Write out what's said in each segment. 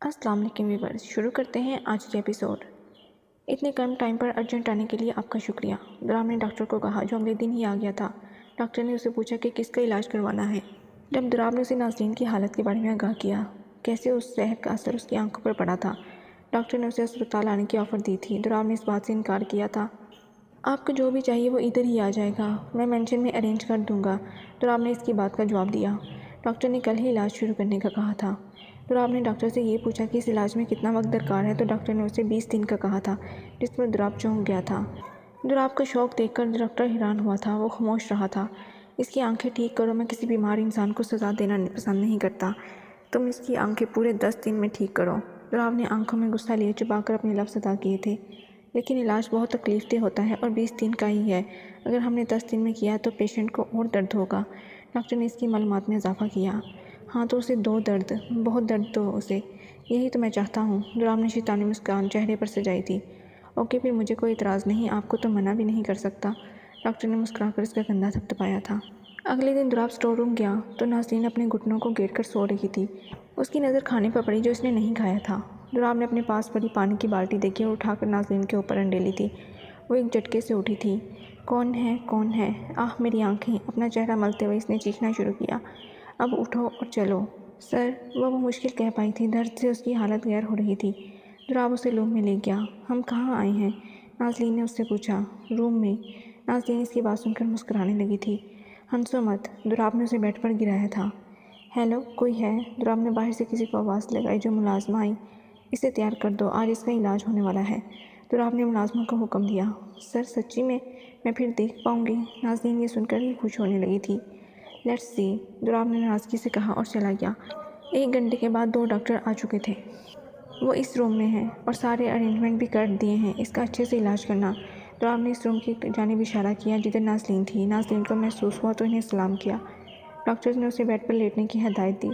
अस्सलाम वालेकुम व्यूअर्स, शुरू करते हैं आज के एपिसोड। इतने कम टाइम पर अर्जेंट आने के लिए आपका शुक्रिया। दुराब ने डॉक्टर को कहा, जो अगले दिन ही आ गया था। डॉक्टर ने उसे पूछा कि किसका इलाज करवाना है। जब दुराब ने उसे नाज़रीन की हालत के बारे में आगाह किया, कैसे उस जहर का असर उसकी आंखों पर पड़ा था। डॉक्टर ने उसे अस्पताल आने की ऑफ़र दी थी। दुराब ने इस बात से इनकार किया था। आपको जो भी चाहिए वो इधर ही आ जाएगा, मैं मेंशन में अरेंज कर दूंगा। दुराब ने इसकी बात का जवाब दिया। डॉक्टर ने कल ही इलाज शुरू करने का कहा था। दुराब ने डॉक्टर से ये पूछा कि इस इलाज में कितना वक्त दरकार है, तो डॉक्टर ने उसे 20 दिन का कहा था, जिस पर दुराब चौंक गया था। दुराब का शौक देखकर डॉक्टर हैरान हुआ था। वो खामोश रहा था। इसकी आंखें ठीक करो, मैं किसी बीमार इंसान को सज़ा देना पसंद नहीं करता। तुम इसकी आंखें पूरे 10 दिन में ठीक करो। दुराब ने आंखों में गुस्सा लिए छुपाकर अपने लफ्ज़ अदा किए थे। लेकिन इलाज बहुत तकलीफदेह होता है और 20 दिन का ही है। अगर हमने 10 दिन में किया तो पेशेंट को और दर्द होगा। डॉक्टर ने इसकी मालूमात में इजाफा किया। हाँ तो उसे बहुत दर्द दो उसे, यही तो मैं चाहता हूँ। दुराब ने शैतानी मुस्कान चेहरे पर सजाई थी। ओके, फिर मुझे कोई इतराज़ नहीं, आपको तो मना भी नहीं कर सकता। डॉक्टर ने मुस्कुराकर इसका कंधा थपथपाया था। अगले दिन दुराब स्टोर रूम गया तो नाज़रीन अपने घुटनों को घेर कर सो रही थी। उसकी नज़र खाने पर पड़ी जो इसने नहीं खाया था। दुराब ने अपने पास पड़ी पानी की बाल्टी देखी और उठाकर नाज़रीन के ऊपर अंडेली थी। वो एक झटके से उठी थी। कौन है, कौन है? आह मेरी आंखें! अपना चेहरा मलते हुए इसने चीखना शुरू किया। अब उठो और चलो। सर, वो मुश्किल कह पाई थी। दर्द से उसकी हालत गैर हो रही थी। दुराब उसे रूम में ले गया। हम कहाँ आए हैं? नाज़रीन ने उससे पूछा। रूम में। नाज़रीन इसकी बात सुनकर मुस्कुराने लगी थी। हंसो मत। दुराब ने उसे बेड पर गिराया था। हेलो, कोई है? दुराब ने बाहर से किसी को आवाज़ लगाई जो मुलाजमा आई। इसे तैयार कर दो, आज इसका इलाज होने वाला है। दुराब ने मुलाजमा को हुक्म दिया। सर, सच्ची में मैं फिर देख पाऊँगी? नाज़रीन ये सुनकर ही खुश होने लगी थी। लेट्स सी, दुराब ने नाराज़गी से कहा और चला गया। 1 घंटे के बाद 2 डॉक्टर आ चुके थे। वो इस रूम में हैं और सारे अरेंजमेंट भी कर दिए हैं। इसका अच्छे से इलाज करना। दुराब ने इस रूम की जानिब इशारा किया जिधर नाज़रीन थी। नाज़रीन को महसूस हुआ तो इन्हें सलाम किया। डॉक्टर ने उसे बेड पर लेटने की हिदायत दी।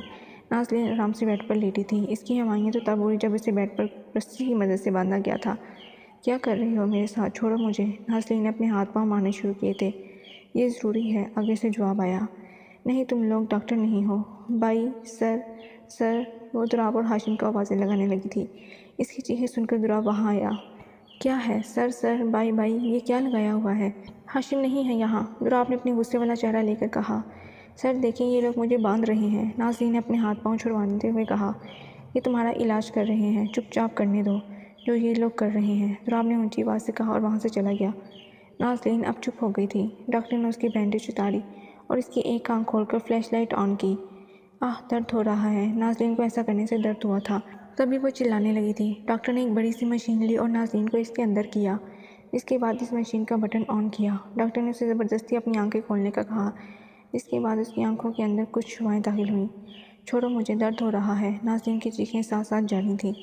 नाज़रीन आराम से बेड पर लेटी थी। इसकी हवाइयाँ तो तब हुई जब इसे बेड पर रस्सी की मदद से बांधा गया था। क्या कर रही हो मेरे साथ? छोड़ो मुझे। नाज़रीन ने अपने हाथ पाँव मारने शुरू किए थे। ये ज़रूरी है, आगे से जवाब आया। नहीं, तुम लोग डॉक्टर नहीं हो। By, sir, sir. वो दुराब और हाशिम को आवाज़ें लगाने लगी थी। इसकी चीखें सुनकर दुराब वहाँ आया। क्या है? सर, सर, बाई, बाई, ये क्या लगाया हुआ है? हाशिम नहीं है यहाँ, दुराब ने अपने गुस्से वाला चेहरा लेकर कहा। सर देखिए, ये लोग मुझे बांध रहे हैं। नाज़रीन ने अपने हाथ पाँव छुड़वाते हुए कहा। ये तुम्हारा इलाज कर रहे हैं, चुपचाप करने दो जो ये लोग कर रहे हैं। दुराब ने ऊंची आवाज़ से कहा और वहाँ से चला गया। नाज़रीन अब चुप हो गई थी। डॉक्टर ने उसकी बैंडेज उतारी और इसकी एक आंख खोलकर फ्लैशलाइट ऑन की। आह, दर्द हो रहा है। नाज़रीन को ऐसा करने से दर्द हुआ था। तभी वो चिल्लाने लगी थी। डॉक्टर ने एक बड़ी सी मशीन ली और नाज़रीन को इसके अंदर किया। इसके बाद इस मशीन का बटन ऑन किया। डॉक्टर ने उसे ज़बरदस्ती अपनी आंखें खोलने का कहा। इसके बाद उसकी आंखों के अंदर कुछ शुआएं दाखिल हुईं। छोड़ो मुझे, दर्द हो रहा है। नाज़रीन की चीखें साथ साथ जारी थीं।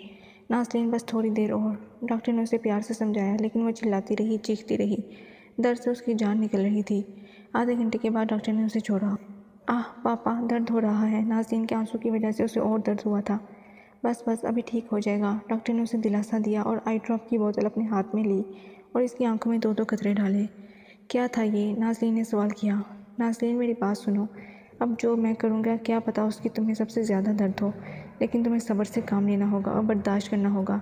नाज़रीन, बस थोड़ी देर और। डॉक्टर ने उसे प्यार से समझाया, लेकिन वो चिल्लाती रही, चीखती रही। दर्द से उसकी जान निकल रही थी। आधे घंटे के बाद डॉक्टर ने उसे छोड़ा। आह पापा, दर्द हो रहा है। नाज़रीन के आंसू की वजह से उसे और दर्द हुआ था। बस बस, अभी ठीक हो जाएगा। डॉक्टर ने उसे दिलासा दिया और आई ड्रॉप की बोतल अपने हाथ में ली और इसकी आंखों में 2-2 कतरे डाले। क्या था ये? नाज़रीन ने सवाल किया। नाज़रीन, मेरी बात सुनो। अब जो मैं करूँगा क्या पता उसकी तुम्हें सबसे ज़्यादा दर्द हो, लेकिन तुम्हें सब्र से काम लेना होगा और बर्दाश्त करना होगा।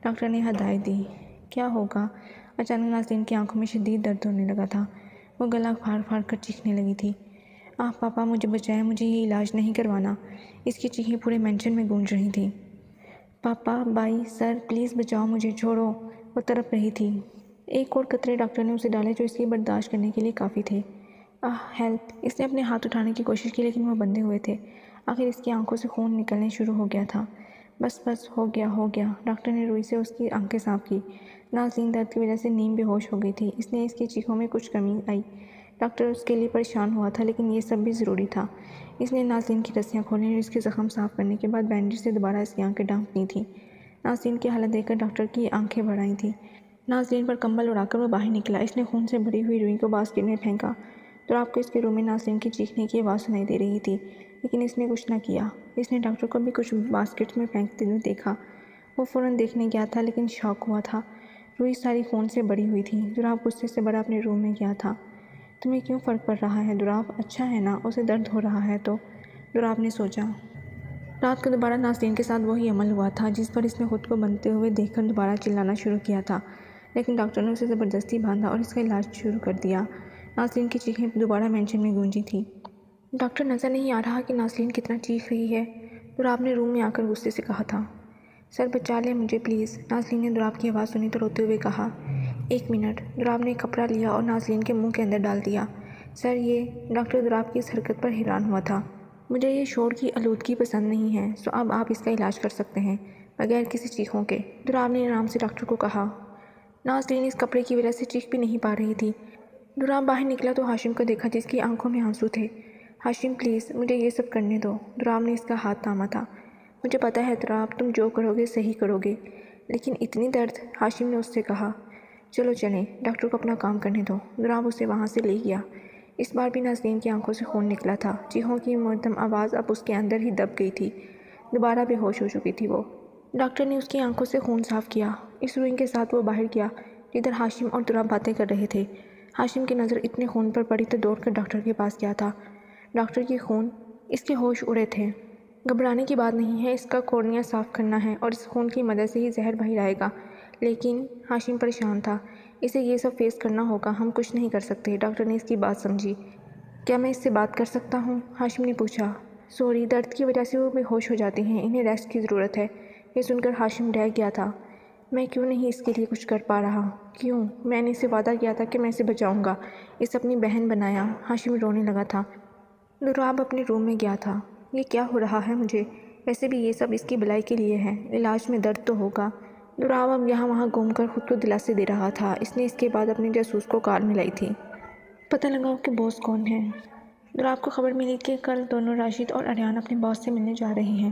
डॉक्टर ने हिदायत दी। क्या होगा? अचानक नाज़रीन की आंखों में शदीद दर्द होने लगा था। वो गला फाड़ फाड़ कर चीखने लगी थी। आह पापा, मुझे बचाएं, मुझे ये इलाज नहीं करवाना। इसकी चीखें पूरे मेंशन में गूंज रही थी। पापा, बाई, सर, प्लीज़ बचाओ मुझे, छोड़ो। वो तड़प रही थी। एक और कतरे डॉक्टर ने उसे डाले जो इसकी बर्दाश्त करने के लिए काफ़ी थे। आह हेल्प! इसने अपने हाथ उठाने की कोशिश की लेकिन वो बंधे हुए थे। आखिर इसकी आंखों से खून निकलने शुरू हो गया था। बस बस, हो गया हो गया। डॉक्टर ने रुई से उसकी आंखें साफ की। नाज़रीन दर्द की वजह से नींद बेहोश हो गई थी, इसलिए इसकी चीखों में कुछ कमी आई। डॉक्टर उसके लिए परेशान हुआ था, लेकिन ये सब भी ज़रूरी था। इसने नाज़रीन की रस्सियाँ खोली और इसके ज़ख्म साफ़ करने के बाद बैंडेज से दोबारा इसकी आंखें ढाँपनी थी। नाज़रीन की हालत देखकर डॉक्टर की आंखें भर आई थीं। नाज़रीन पर कंबल उड़ाकर वो बाहर निकला। इसने खून से भरी हुई रुई को बास्केट में फेंका। तो आपको इसके रूम में नाज़रीन की चीखने की आवाज़ सुनाई दे रही थी, लेकिन इसने कुछ न किया। इसने डॉक्टर को भी कुछ बास्केट में फेंकते हुए देखा। वो फ़ौरन देखने गया था, लेकिन शॉक हुआ था। रुई सारी खून से भरी हुई थी। दुराब गुस्से से बड़ा अपने रूम में गया था। तुम्हें क्यों फ़र्क पड़ रहा है दुराब? अच्छा है ना? उसे दर्द हो रहा है तो? दुराब ने सोचा। रात को दोबारा नाज़रीन के साथ वही अमल हुआ था जिस पर इसने खुद को बनते हुए देखकर दोबारा चिल्लाना शुरू किया था, लेकिन डॉक्टर ने उसे ज़बरदस्ती बांधा और इसका इलाज शुरू कर दिया। नाज़रीन की चीखें दोबारा मेंशन में गूंजी थी। डॉक्टर नज़र नहीं आ रहा कि नाज़रीन कितना चीख रही है। दुराब ने रूम में आकर गुस्से से कहा था। सर बचा ले मुझे प्लीज़। नाज़रीन ने दुराब की आवाज़ सुनी तो रोते हुए कहा। 1 मिनट। दुराब ने कपड़ा लिया और नाज़रीन के मुंह के अंदर डाल दिया। सर ये। डॉक्टर दुराब की इस हरकत पर हैरान हुआ था। मुझे ये शोर की आलूदगी पसंद नहीं है, सो अब आप इसका इलाज कर सकते हैं बगैर किसी चीखों के। दुराब ने आराम से डॉक्टर को कहा। नाज़रीन इस कपड़े की वजह से चीख भी नहीं पा रही थी। दुराब बाहर निकला तो हाशिम को देखा जिसकी आंखों में आंसू थे। हाशिम प्लीज़ मुझे ये सब करने दो। दुराब ने इसका हाथ थामा था। मुझे पता है दुराब तुम जो करोगे सही करोगे, लेकिन इतनी दर्द। हाशिम ने उससे कहा। चलो चलें, डॉक्टर को अपना काम करने दो। दुराब उसे वहाँ से ले गया। इस बार भी नाज़रीन की आंखों से खून निकला था। चीखों की मुद्दम आवाज़ अब उसके अंदर ही दब गई थी। दोबारा बेहोश हो चुकी थी वो। डॉक्टर ने उसकी आंखों से खून साफ किया। इस रूइन के साथ वो बाहर गया जिधर हाशिम और दुराब बातें कर रहे थे। हाशिम की नज़र इतने खून पर पड़ी तो दौड़कर डॉक्टर के पास गया था। डॉक्टर की खून। इसके होश उड़े थे। घबराने की बात नहीं है, इसका कॉर्निया साफ़ करना है और इस खून की मदद से ही जहर बाहर आएगा। लेकिन हाशिम परेशान था। इसे ये सब फेस करना होगा, हम कुछ नहीं कर सकते। डॉक्टर ने इसकी बात समझी। क्या मैं इससे बात कर सकता हूँ? हाशिम ने पूछा। सॉरी, दर्द की वजह से वो बेहोश हो जाते हैं, इन्हें रेस्ट की ज़रूरत है। ये सुनकर हाशिम डर गया था। मैं क्यों नहीं इसके लिए कुछ कर पा रहा? क्यों? मैंने इसे वादा किया था कि मैं इसे बचाऊंगा, इसे अपनी बहन बनाया। हाशिम रोने लगा था। दुराब अपने रूम में गया था। ये क्या हो रहा है मुझे? वैसे भी ये सब इसकी भलाई के लिए है, इलाज में दर्द तो होगा। दुराब अब यहाँ वहाँ घूमकर खुद को दिलासे दे रहा था। इसने इसके बाद अपने जासूस को कार में लाई थी। पता लगाओ कि बॉस कौन है। दुराब को खबर मिली कि कल दोनों राशिद और अरियान अपने बॉस से मिलने जा रहे हैं।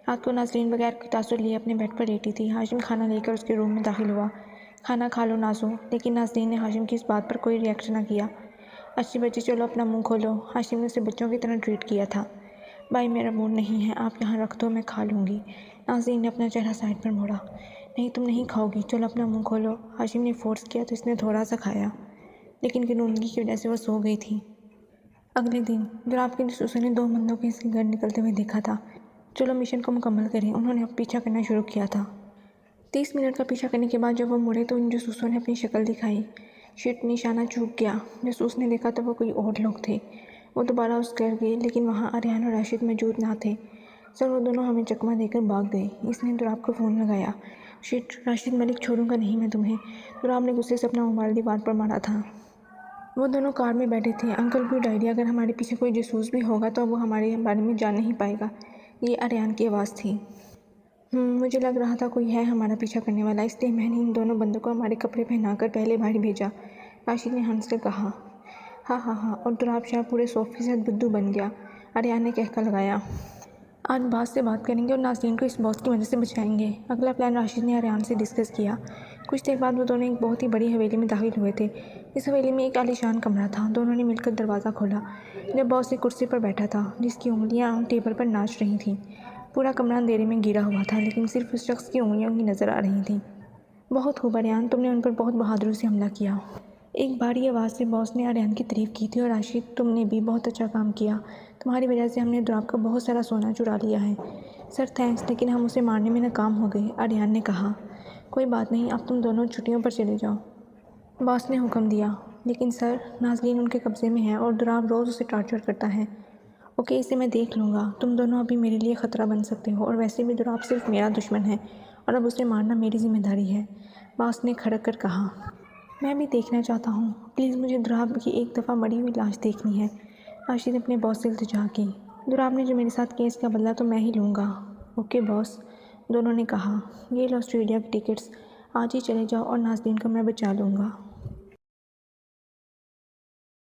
रात को नाज़रीन बगैर कोई तासुर लिए अपने बेड पर लेटी थी। हाशिम खाना लेकर उसके रूम में दाखिल हुआ। खाना खा लो नाजो। लेकिन नाज़रीन ने हाशिम की इस बात पर कोई रिएक्शन न किया। अच्छी बच्ची चलो अपना मुंह खोलो। हाशिम ने उसे बच्चों की तरह ट्रीट किया था। भाई मेरा मूड नहीं है, आप यहाँ रख दो, मैं खा लूँगी। नाज़रीन ने अपना चेहरा साइड पर मोड़ा। नहीं तुम नहीं खाओगी, चलो अपना मुंह खोलो। हाशिम ने फोर्स किया तो इसने थोड़ा सा खाया, लेकिन गिनूंगी की वजह से वह सो गई थी। अगले दिन दुराब के जासूसों ने 2 बंदों को इसके घर निकलते हुए देखा था। चलो मिशन को मुकम्मल करें। उन्होंने अब पीछा करना शुरू किया था। 30 मिनट का पीछा करने के बाद जब वो मुड़े तो उन जासूसों ने अपनी शक्ल दिखाई। शिट, निशाना चूक गया। जासूस ने देखा तो वो कोई और लोग थे। वो दोबारा उस घर गए, लेकिन वहाँ अरियान और राशिद मौजूद ना थे। सर वो दोनों हमें चकमा देकर भाग गए। इसने दुराब को फ़ोन लगाया। शिट, राशिद मलिक, छोड़ूंगा नहीं मैं तुम्हें। दुराब ने गुस्से से अपना मोबाइल दीवार पर मारा था। वो दोनों कार में बैठे थे। अंकल गुड आइडिया, अगर हमारे पीछे कोई जासूस भी होगा तो वो हमारे बारे में जान नहीं पाएगा। ये अरियान की आवाज़ थी। मुझे लग रहा था कोई है हमारा पीछा करने वाला, इसलिए मैंने इन दोनों बंदों को हमारे कपड़े पहनाकर पहले बाहर भेजा। राशिद ने हंसकर कहा। हाँ, और दुराब शाह पूरे सोफे से बुद्धू बन गया। अरियान ने कहका लगाया। आज बात से बात करेंगे और नाज़रीन को इस बॉस की वजह से बचाएंगे। अगला प्लान राशिद ने अरियान से डिस्कस किया। कुछ देर बाद वो दोनों एक बहुत ही बड़ी हवेली में दाखिल हुए थे। इस हवेली में एक आलीशान कमरा था। दोनों ने मिलकर दरवाज़ा खोला जब बॉस एक कुर्सी पर बैठा था जिसकी उंगलियां टेबल पर नाच रही थीं। पूरा कमरा अंधेरे में घिरा हुआ था, लेकिन सिर्फ उस शख्स की उंगलियों की नज़र आ रही थी। बहुत खूब अरियान, तुमने उन पर बहुत बहादुरी से हमला किया। एक भारी आवाज़ से बॉस ने अरियान की तारीफ़ की थी। और राशिद, तुमने भी बहुत अच्छा काम किया। तुम्हारी वजह से हमने दुराब का बहुत सारा सोना चुरा लिया है। सर थैंक्स, लेकिन हम उसे मारने में नाकाम हो गए। अरियान ने कहा। कोई बात नहीं, अब तुम दोनों छुट्टियों पर चले जाओ, बॉस ने हुक्म दिया। लेकिन सर, नाज़रीन उनके कब्ज़े में है और दुराब रोज़ उसे टॉर्चर करता है। ओके, इसे मैं देख लूँगा। तुम दोनों अभी मेरे लिए ख़तरा बन सकते हो, और वैसे भी दुराब सिर्फ मेरा दुश्मन है और अब उसे मारना मेरी जिम्मेदारी है, बॉस ने खड़क कर कहा। मैं भी देखना चाहता हूँ। प्लीज़ मुझे दुराब की एक दफ़ा मरी हुई लाश देखनी है। राशिद ने अपने बॉस से इल्तिजा की। दुराब ने जो मेरे साथ किया इसका बदला तो मैं ही लूँगा। ओके बॉस, दोनों ने कहा। ये लो ऑस्ट्रेलिया की टिकट्स, आज ही चले जाओ और नाज़रीन को मैं बचा लूँगा।